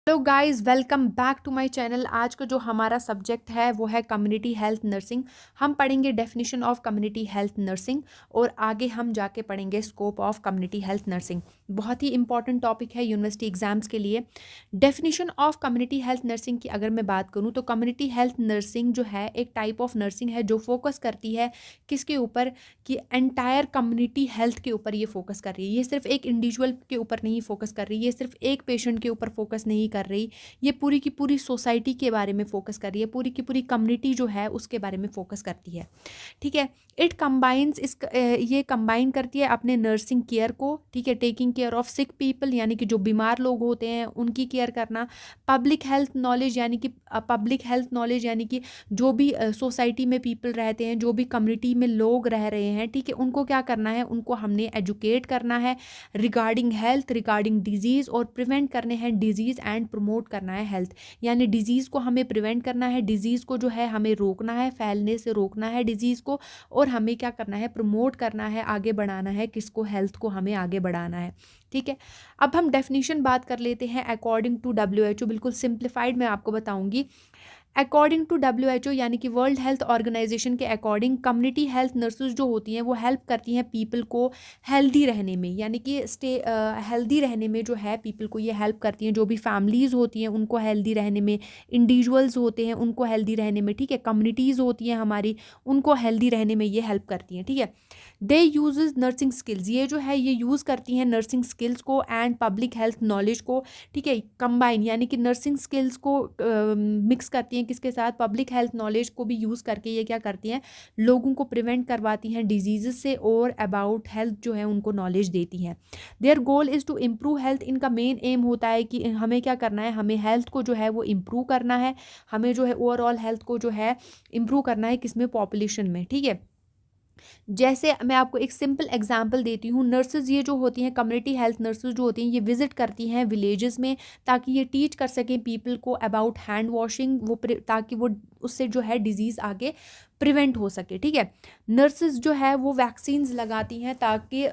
Hello guys, welcome back to my channel. आज का जो हमारा सब्जेक्ट है वो है कम्युनिटी हेल्थ नर्सिंग। हम पढ़ेंगे definition of community health nursing और आगे हम जाके पढ़ेंगे scope of community health nursing. बहुत ही इंपॉर्टेंट टॉपिक है यूनिवर्सिटी एग्जाम्स के लिए। Definition of community health nursing की अगर मैं बात करूँ तो कम्युनिटी हेल्थ नर्सिंग जो है एक टाइप ऑफ नर्सिंग है जो फोकस करती है किसके ऊपर, कि एंटायर कम्युनिटी हेल्थ के ऊपर ये फोकस कर रही है। ये सिर्फ एक इंडिविजुअल के ऊपर नहीं फोकस कर रही है, ये सिर्फ एक पेशेंट के ऊपर फोकस नहीं कर रही, ये पूरी की पूरी सोसाइटी के बारे में फोकस कर रही है, पूरी की पूरी कम्युनिटी जो है उसके बारे में फोकस करती है। ठीक है, इट कंबाइंस ये कंबाइन करती है अपने नर्सिंग केयर को। ठीक है, taking care of sick people यानी कि जो बीमार लोग होते हैं उनकी केयर करना, पब्लिक हेल्थ नॉलेज यानी कि जो भी सोसाइटी में पीपल रहते हैं, जो भी कम्युनिटी में लोग रह रहे हैं, ठीक है, उनको क्या करना है, उनको हमने एजुकेट करना है रिगार्डिंग हेल्थ, रिगार्डिंग डिजीज़, और प्रिवेंट करने हैं डिजीज़ एंड प्रमोट करना है हेल्थ। यानी डिजीज़ को हमें प्रिवेंट करना है, डिजीज़ को जो है हमें रोकना है, फैलने से रोकना है डिजीज़ को, और हमें क्या करना है, प्रमोट करना है, आगे बढ़ाना है किसको, हेल्थ को हमें आगे बढ़ाना है। ठीक है, अब हम डेफिनेशन बात कर लेते हैं अकॉर्डिंग टू WHO। बिल्कुल सिंप्लीफाइड मैं आपको बताऊंगी। अकॉर्डिंग टू WHO यानी कि वर्ल्ड हेल्थ ऑर्गेनाइजेशन के अकॉर्डिंग कम्युनिटी हेल्थ नर्सेज जो होती हैं वो हेल्प करती हैं पीपल को हेल्दी रहने में, यानी कि हेल्दी रहने में जो है पीपल को ये हेल्प करती हैं। जो भी फैमिलीज़ होती हैं उनको हेल्दी रहने में, इंडिविजुअल्स होते हैं उनको हेल्दी रहने में, ठीक है, कम्युनिटीज़ होती हैं हमारी, उनको हेल्दी रहने में ये हेल्प करती हैं। ठीक है, दे यूजेज नर्सिंग स्किल्स, ये जो है ये यूज़ करती हैं नर्सिंग स्किल्स को एंड पब्लिक हेल्थ नॉलेज को। ठीक है, कंबाइन यानी कि नर्सिंग स्किल्स को मिक्स करती हैं किसके साथ, पब्लिक हेल्थ नॉलेज को भी यूज़ करके ये क्या करती हैं, लोगों को प्रिवेंट करवाती हैं डिजीज़ से और अबाउट हेल्थ जो है उनको नॉलेज देती हैं। Their goal is to improve health, इनका मेन एम होता है कि हमें क्या करना है, हमें हेल्थ को जो है वो इम्प्रूव करना है, हमें जो है ओवरऑल हेल्थ को जो है इम्प्रूव करना है किसमें, पॉपुलेशन में। ठीक है, जैसे मैं आपको एक सिंपल एग्जांपल देती हूँ। नर्सेज ये जो होती हैं, कम्युनिटी हेल्थ नर्सेज जो होती हैं, ये विजिट करती हैं विलेजेस में ताकि ये टीच कर सकें पीपल को अबाउट हैंड वॉशिंग, ताकि वो उससे जो है डिजीज़ आगे प्रिवेंट हो सके। ठीक है, नर्सेज जो है वो वैक्सीन्स लगाती हैं ताकि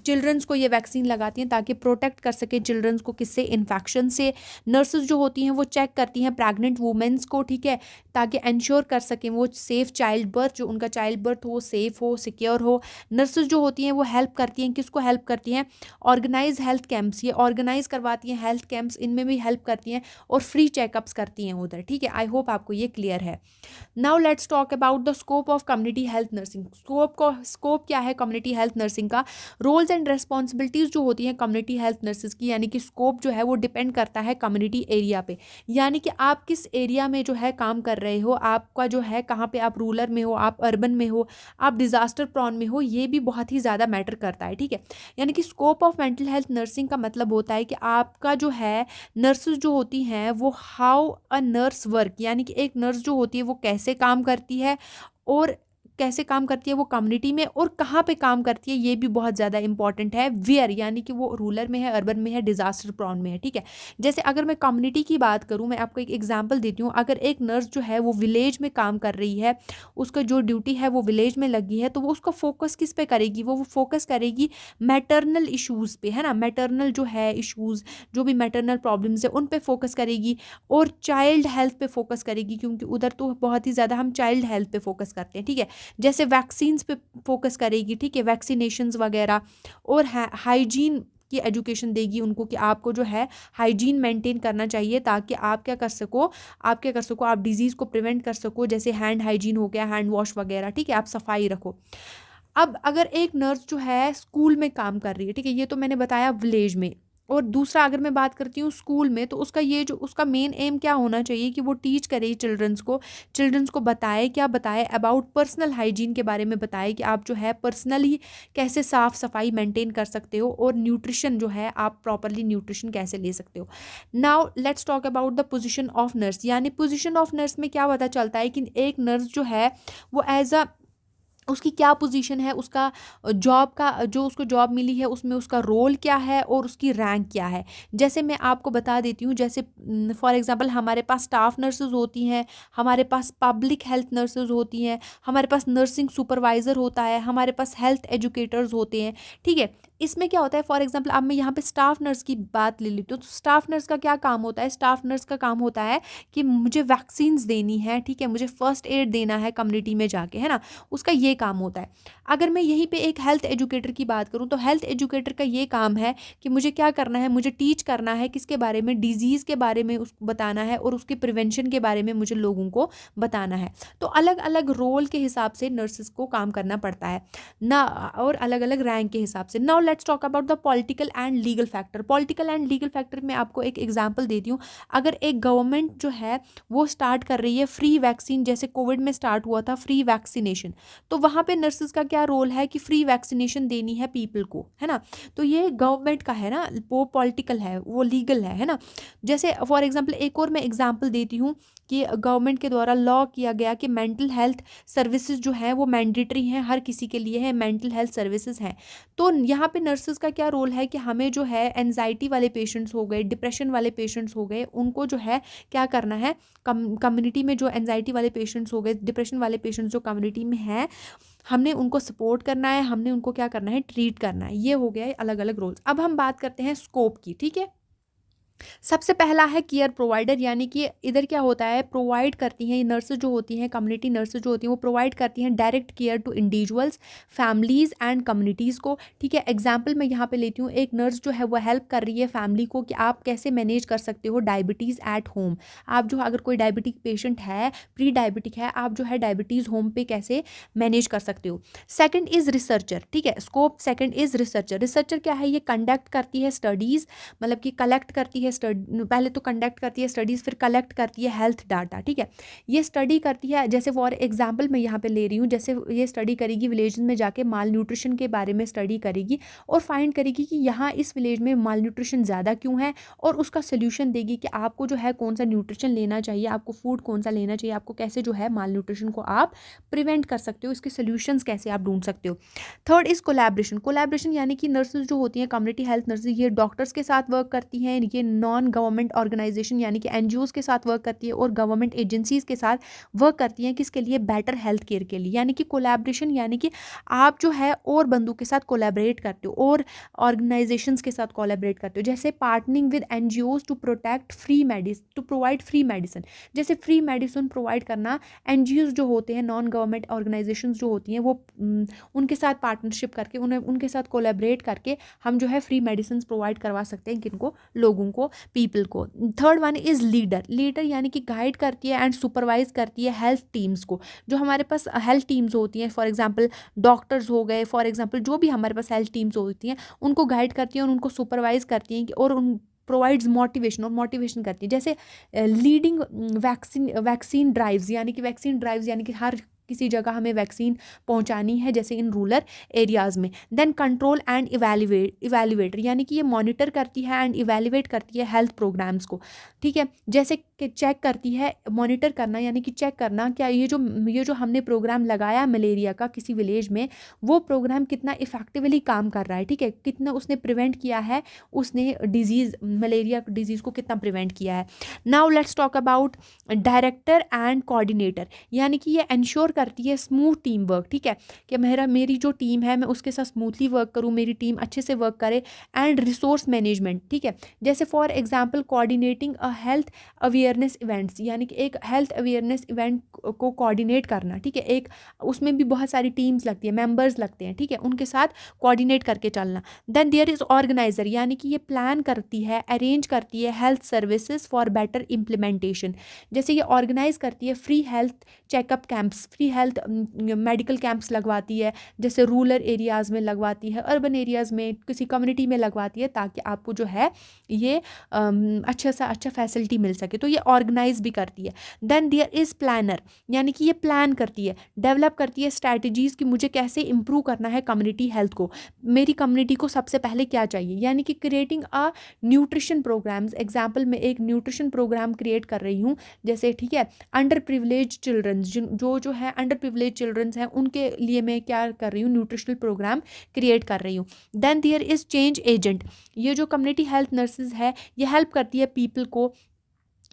चिल्ड्रंस को ये वैक्सीन लगाती हैं ताकि प्रोटेक्ट कर सके चिल्ड्रंस को किससे, इन्फेक्शन से। नर्सेज जो होती हैं वो चेक करती हैं प्रेग्नेंट वुमेंस को, ठीक है, ताकि इंश्योर कर सकें वो सेफ़ चाइल्ड बर्थ, जो उनका चाइल्ड बर्थ हो सेफ़ हो, सिक्योर हो। नर्सेज जो होती हैं वो हेल्प करती हैं, किसको हेल्प करती हैं, ऑर्गेनाइज हेल्थ कैंप्स, ये ऑर्गेनाइज करवाती हैं हेल्थ कैंप्स, इनमें भी हेल्प करती हैं और फ्री चेकअप्स करती हैं उधर। ठीक है, आई होप आपको ये क्लियर है। Now let's talk about the scope of community health nursing. Scope क्या है कम्युनिटी हेल्थ नर्सिंग का, रोल्स एंड रेस्पॉन्सिबिलिटीज़ जो होती हैं कम्युनिटी हेल्थ नर्सेज की, यानी कि स्कोप जो है वो डिपेंड करता है कम्युनिटी एरिया पे, यानी कि आप किस एरिया में जो है काम कर रहे हो, आपका जो है कहाँ पे, आप रूरल में हो, आप अर्बन में हो, आप डिज़ास्टर प्रॉन में हो, ये भी बहुत ही ज़्यादा मैटर करता है। ठीक है, यानी कि scope of mental health nursing का मतलब होता है कि आपका जो है नर्सेज जो होती हैं वो हाउ अ नर्स वर्क, यानी कि एक नर्स जो होती है वो कैसे काम करती है और कैसे काम करती है वो कम्युनिटी में, और कहाँ पे काम करती है ये भी बहुत ज़्यादा इंपॉर्टेंट है। वेयर यानी कि वो रूरल में है, अर्बन में है, डिज़ास्टर प्रॉन में है। ठीक है, जैसे अगर मैं कम्युनिटी की बात करूँ, मैं आपको एक एग्जांपल देती हूँ। अगर एक नर्स जो है वो विलेज में काम कर रही है, उसका जो ड्यूटी है वो विलेज में लगी है, तो वो उसका फोकस किस पे करेगी, वो फोकस करेगी मैटरनल इशूज़ पे, है ना, मैटरनल जो है इशूज़, जो भी मैटरनल प्रॉब्लम्स है उन पे फोकस करेगी, और चाइल्ड हेल्थ पे फोकस करेगी, क्योंकि उधर तो बहुत ही ज़्यादा हम चाइल्ड हेल्थ पे फोकस करते हैं। ठीक है, जैसे वैक्सीन्स पे फोकस करेगी, ठीक है, वैक्सीनेशंस वगैरह, और हाइजीन की एजुकेशन देगी उनको कि आपको जो है हाइजीन मेंटेन करना चाहिए ताकि आप क्या कर सको, आप डिजीज़ को प्रिवेंट कर सको, जैसे हैंड हाइजीन हो गया, हैंड वॉश वगैरह। ठीक है, आप सफाई रखो। अब अगर एक नर्स जो है स्कूल में काम कर रही है, ठीक है, ये तो मैंने बताया विलेज में, और दूसरा अगर मैं बात करती हूँ स्कूल में, तो उसका ये जो उसका मेन एम क्या होना चाहिए कि वो टीच करे चिल्ड्रंस को बताए, क्या बताए, अबाउट पर्सनल हाइजीन के बारे में बताए कि आप जो है पर्सनली कैसे साफ़ सफाई मेंटेन कर सकते हो, और न्यूट्रिशन जो है आप प्रॉपरली न्यूट्रिशन कैसे ले सकते हो। Now let's talk about the position of nurse, यानी पोजीशन ऑफ नर्स में क्या पता चलता है कि एक नर्स जो है वो एज अ, उसकी क्या पोजीशन है, उसका जॉब का जो उसको जॉब मिली है उसमें उसका रोल क्या है और उसकी रैंक क्या है। जैसे मैं आपको बता देती हूँ, जैसे फॉर एग्जांपल हमारे पास स्टाफ नर्सेज होती हैं, हमारे पास पब्लिक हेल्थ नर्सेज होती हैं, हमारे पास नर्सिंग सुपरवाइज़र होता है, हमारे पास हेल्थ एजुकेटर्स होते हैं। ठीक है, इसमें क्या होता है, फॉर एग्जांपल अब मैं यहाँ पे स्टाफ नर्स की बात ले लेती हूँ, तो स्टाफ नर्स का क्या काम होता है, स्टाफ नर्स का काम होता है कि मुझे वैक्सीन्स देनी है, ठीक है, मुझे फर्स्ट एड देना है कम्युनिटी में जाके, है ना, उसका ये काम होता है। अगर मैं यहीं पे एक हेल्थ एजुकेटर की बात करूँ, तो हेल्थ एजुकेटर का ये काम है कि मुझे क्या करना है, मुझे टीच करना है किसके बारे में, डिजीज़ के बारे में उसको बताना है और उसके प्रिवेंशन के बारे में मुझे लोगों को बताना है। तो अलग अलग रोल के हिसाब से नर्सेस को काम करना पड़ता है ना, और अलग अलग रैंक के हिसाब से। Now let's talk about the political and legal factor. Political and legal factor में आपको एक एग्जांपल देती हूँ। अगर एक गवर्नमेंट जो है वो स्टार्ट कर रही है फ्री वैक्सीन, जैसे कोविड में स्टार्ट हुआ था फ्री वैक्सीनेशन, तो वहाँ पे नर्सेस का क्या रोल है कि फ्री वैक्सीनेशन देनी है पीपल को, है ना। तो ये गवर्नमेंट का है ना, वो पॉलिटिकल है, वो लीगल है ना। जैसे फॉर एग्जांपल एक और मैं एग्जांपल देती हूँ कि गवर्नमेंट के द्वारा लॉ किया गया कि मेंटल हेल्थ सर्विसेज जो है वो मैंडेटरी हैं, हर किसी के लिए है, मेंटल हेल्थ सर्विसेज हैं। तो यहाँ पे नर्सेज का क्या रोल है कि हमें जो है एनजाइटी वाले पेशेंट्स हो गए, डिप्रेशन वाले पेशेंट्स हो गए, उनको जो है क्या करना है, कम्युनिटी में जो एनजाइटी वाले पेशेंट्स हो गए, डिप्रेशन वाले पेशेंट्स जो कम्युनिटी में हैं, हमने उनको सपोर्ट करना है, हमने उनको क्या करना है, ट्रीट करना है। ये हो गया है अलग अलग रोल्स। अब हम बात करते हैं स्कोप की, ठीक है। सबसे पहला है केयर प्रोवाइडर, यानी कि इधर क्या होता है, प्रोवाइड करती हैं नर्सेज जो होती हैं, कम्युनिटी नर्सेज जो होती हैं, वो प्रोवाइड करती हैं direct care to individuals, families and communities को, ठीक है। एग्जांपल मैं यहाँ पे लेती हूँ, एक नर्स जो है वो हेल्प कर रही है फैमिली को कि आप कैसे मैनेज कर सकते हो डायबिटीज़ एट होम। आप जो अगर कोई डायबिटिक पेशेंट है, प्री डायबिटिक है, आप जो है डायबिटीज़ होम पे कैसे मैनेज कर सकते हो। सेकंड इज़ रिसर्चर, ठीक है, scope second is researcher. Researcher क्या है, ये कंडक्ट करती है स्टडीज़, मतलब कि कलेक्ट करती है पहले तो कंडक्ट करती है स्टडीज़, फिर कलेक्ट करती है हेल्थ डाटा, ठीक है। ये स्टडी करती है, जैसे फॉर एग्जांपल मैं यहाँ पे ले रही हूँ, जैसे ये स्टडी करेगी विलेज में जाके माल न्यूट्रिशन के बारे में स्टडी करेगी और फाइंड करेगी कि यहाँ इस विलेज में माल न्यूट्रिशन ज़्यादा क्यों है, और उसका सोल्यूशन देगी कि आपको जो है कौन सा न्यूट्रिशन लेना चाहिए, आपको फूड कौन सा लेना चाहिए, आपको कैसे जो है माल न्यूट्रिशन को आप प्रिवेंट कर सकते हो, इसके सोल्यूशंस कैसे आप ढूंढ सकते हो। Third is collaboration. कोलैबोरेशन यानी कि नर्सेज जो होती हैं, कम्युनिटी हेल्थ नर्सेज, ये डॉक्टर्स के साथ वर्क करती हैं, ये नॉन गवर्नमेंट ऑर्गेनाइजेशन यानी कि एनजीओज के साथ वर्क करती है और गवर्नमेंट एजेंसीज के साथ वर्क करती हैं, किसके लिए, बेटर हेल्थ केयर के लिए। यानी कि कोलैबोरेशन यानी कि आप जो है और बंदों के साथ कोलैबोरेट करते हो और ऑर्गेनाइजेशंस के साथ कोलैबोरेट करते हो, जैसे partnering with NGOs to protect free medicine, to provide free medicine. जैसे फ्री मेडिसिन प्रोवाइड करना, एनजीओज जो होते हैं, नॉन गवर्नमेंट ऑर्गेनाइजेशंस जो होती हैं, वो उनके साथ पार्टनरशिप करके, उन्हें उनके साथ कोलैबोरेट करके हम जो है फ्री मेडिसिन प्रोवाइड करवा सकते हैं, किनको, लोगों को, पीपल को। Third one is leader. Leader यानी कि गाइड करती है एंड सुपरवाइज करती है हेल्थ टीम्स को। जो हमारे पास हेल्थ टीम्स होती हैं, फॉर एग्जांपल डॉक्टर्स हो गए, फॉर एग्जांपल जो भी हमारे पास हेल्थ टीम्स होती हैं, उनको गाइड करती हैं और उनको सुपरवाइज करती हैं और उन प्रोवाइड्स मोटिवेशन, और मोटिवेशन करती है। जैसे लीडिंग वैक्सीन ड्राइव्स, यानी कि वैक्सीन ड्राइव्स यानी कि हर किसी जगह हमें वैक्सीन पहुंचानी है, जैसे इन रूरल एरियाज़ में। देन कंट्रोल एंड इवेल्युएटर, यानी कि ये मॉनिटर करती है एंड इवेल्युएट करती है हेल्थ प्रोग्राम्स को, ठीक है। जैसे कि चेक करती है, मॉनिटर करना यानी कि चेक करना, क्या ये जो हमने प्रोग्राम लगाया मलेरिया का किसी विलेज में, वो प्रोग्राम कितना इफेक्टिवली काम कर रहा है, ठीक है, कितना उसने प्रिवेंट किया है, उसने डिजीज़, मलेरिया डिजीज़ को कितना प्रिवेंट किया है। Now let's talk about director and coordinator, यानी कि ये इंश्योर करती है स्मूथ टीम वर्क, ठीक है, कि मेरी जो टीम है मैं उसके साथ स्मूथली वर्क करूँ, मेरी टीम अच्छे से वर्क करे। एंड रिसोर्स मैनेजमेंट, ठीक है, जैसे for example coordinating a health awareness events, यानी कि एक हेल्थ अवेयरनेस इवेंट को कोऑर्डिनेट करना, ठीक है, एक उसमें भी बहुत सारी टीम्स लगती है, मेंबर्स लगते हैं, ठीक है, उनके साथ कोऑर्डिनेट करके चलना। देन देयर इज ऑर्गेनाइजर, यानी कि ये प्लान करती है, अरेंज करती है health services for better implementation. जैसे ये ऑर्गेनाइज करती है free health checkup camps, free health medical camps लगवाती है, जैसे रूरल एरियाज़ में लगवाती है, अर्बन एरियाज़ में, किसी कम्युनिटी में लगवाती है, ताकि आपको जो है ये अच्छा सा अच्छा फैसिलिटी मिल सके। तो ये ऑर्गेनाइज भी करती है। देन देयर इज़ प्लानर, यानी कि ये प्लान करती है, डेवलप करती है स्ट्रैटेजीज़ कि मुझे कैसे इंप्रूव करना है कम्युनिटी हेल्थ को, मेरी कम्युनिटी को सबसे पहले क्या चाहिए, यानी कि creating a nutrition programs. Example मैं एक न्यूट्रिशन प्रोग्राम क्रिएट कर रही हूँ, जैसे, ठीक है, अंडर प्रिविलेज चिल्ड्रन, जो है अंडर प्रिविलेज चिल्ड्रंस हैं, उनके लिए मैं क्या कर रही हूँ, न्यूट्रिशनल प्रोग्राम क्रिएट कर रही हूँ। Then there is change agent, ये जो कम्युनिटी हेल्थ नर्सेज है, ये हेल्प करती है पीपल को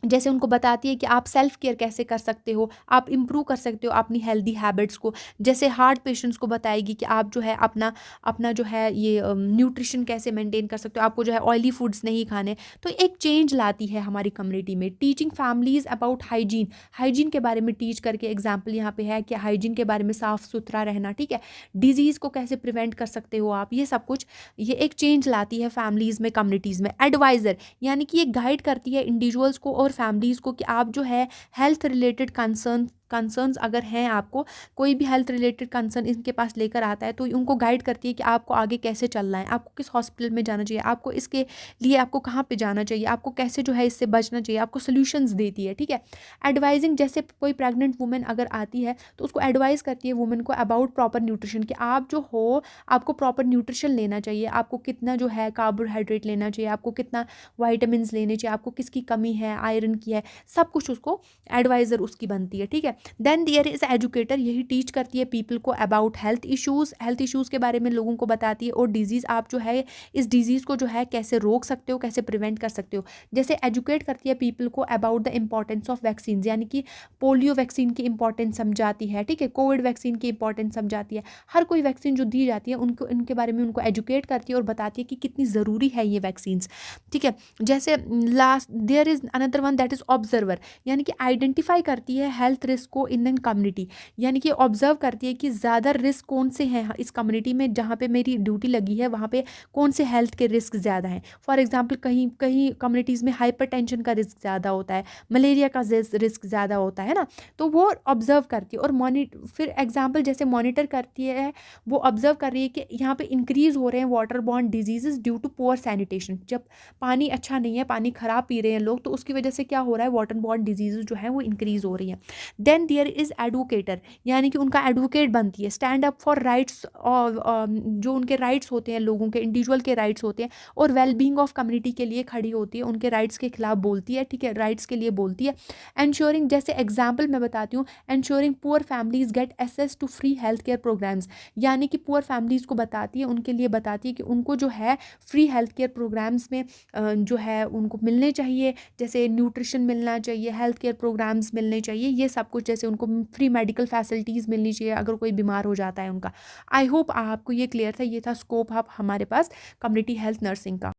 जैसे उनको बताती है कि आप सेल्फ केयर कैसे कर सकते हो, आप इम्प्रूव कर सकते हो अपनी हेल्दी हैबिट्स को। जैसे हार्ट पेशेंट्स को बताएगी कि आप जो है अपना अपना जो है ये न्यूट्रिशन कैसे मेंटेन कर सकते हो, आपको जो है ऑयली फूड्स नहीं खाने। तो एक चेंज लाती है हमारी कम्युनिटी में। Teaching families about hygiene, hygiene के बारे में टीच करके, एग्जाम्पल यहाँ पे है कि हाइजीन के बारे में साफ़ सुथरा रहना, ठीक है। डिजीज़ को कैसे प्रिवेंट कर सकते हो आप, ये सब कुछ ये एक चेंज लाती है फैमिलीज़ में, कम्युनिटीज़ में। एडवाइज़र यानी कि ये गाइड करती है इंडिविजुअल्स को और फैमिलीज़ को कि आप जो है हेल्थ रिलेटेड कंसर्न्स अगर हैं आपको, कोई भी हेल्थ रिलेटेड कंसर्न इनके पास लेकर आता है तो उनको गाइड करती है कि आपको आगे कैसे चलना है, आपको किस हॉस्पिटल में जाना चाहिए, आपको इसके लिए आपको कहाँ पे जाना चाहिए, आपको कैसे जो है इससे बचना चाहिए, आपको सोल्यूशंस देती है, ठीक है। एडवाइजिंग, जैसे कोई प्रेग्नेंट वुमेन अगर आती है तो उसको एडवाइस करती है वुमेन को अबाउट प्रॉपर न्यूट्रिशन, कि आप जो हो आपको प्रॉपर न्यूट्रिशन लेना चाहिए, आपको कितना जो है कार्बोहाइड्रेट लेना चाहिए, आपको कितना वाइटामिन लेने चाहिए, आपको किसकी कमी है, आयरन की है, सब कुछ उसको एडवाइज़र उसकी बनती है, ठीक है। देन देयर इज़ एजुकेटर, यही टीच करती है पीपल को अबाउट हेल्थ इश्यूज़ के बारे में लोगों को बताती है, और डिजीज़, आप जो है इस डिजीज़ को जो है कैसे रोक सकते हो, कैसे प्रिवेंट कर सकते हो। जैसे एजुकेट करती है पीपल को about the importance of vaccine, यानी कि पोलियो वैक्सीन की इंपॉर्टेंस समझाती है, ठीक है, कोविड वैक्सीन की इंपॉर्टेंस समझाती है। हर कोई वैक्सीन जो दी जाती है उनको इनके बारे में उनको एजुकेट करती है और बताती है कि कितनी ज़रूरी है ये वैक्सीन्स, ठीक है। जैसे last there is another one that is observer, यानी कि आइडेंटिफाई करती है हेल्थ रिस्क को इन एन कम्युनिटी, यानी कि ऑब्जर्व करती है कि ज़्यादा रिस्क कौन से हैं इस कम्युनिटी में, जहाँ पे मेरी ड्यूटी लगी है वहाँ पे कौन से हेल्थ के रिस्क ज़्यादा हैं। फॉर एग्जांपल कहीं कहीं कम्युनिटीज़ में हाइपरटेंशन का रिस्क ज़्यादा होता है, मलेरिया का रिस्क ज़्यादा होता है ना, तो वो ऑब्जर्व करती है और फिर एग्जाम्पल जैसे मॉनिटर करती है, वो ऑब्जर्व कर रही है कि यहाँ पे इंक्रीज़ हो रहे हैं water borne diseases due to poor sanitation. जब पानी अच्छा नहीं है, पानी ख़राब पी रहे हैं लोग, तो उसकी वजह से क्या हो रहा है, वाटर बॉर्न डिजीजेज जो है वो इंक्रीज़ हो रही हैं। देन देयर इज़ एडवोकेटर, यानी कि उनका एडवोकेट बनती है, स्टैंड अप फॉर राइट्स, और जो उनके राइट्स होते हैं, लोगों के इंडिविजुअल के राइट्स होते हैं, और वेलबींग ऑफ कम्युनिटी के लिए खड़ी होती है, उनके राइट्स के खिलाफ बोलती है, ठीक है, राइट्स के लिए बोलती है। एंश्योरिंग, जैसे एग्जाम्पल मैं बताती हूँ, ensuring poor families get access to free health care programs, यानी कि पुअर फैमिलीज़ को बताती है, उनके लिए बताती है कि उनको जो है फ्री हेल्थ केयर प्रोग्राम्स में जो है उनको मिलने चाहिए, जैसे न्यूट्रिशन मिलना चाहिए, हेल्थ केयर प्रोग्राम्स मिलने चाहिए, ये सब कुछ, जैसे उनको फ्री मेडिकल फैसिलिटीज़ मिलनी चाहिए अगर कोई बीमार हो जाता है उनका। आई होप आपको ये क्लियर था, ये था स्कोप आप हमारे पास कम्युनिटी हेल्थ नर्सिंग का।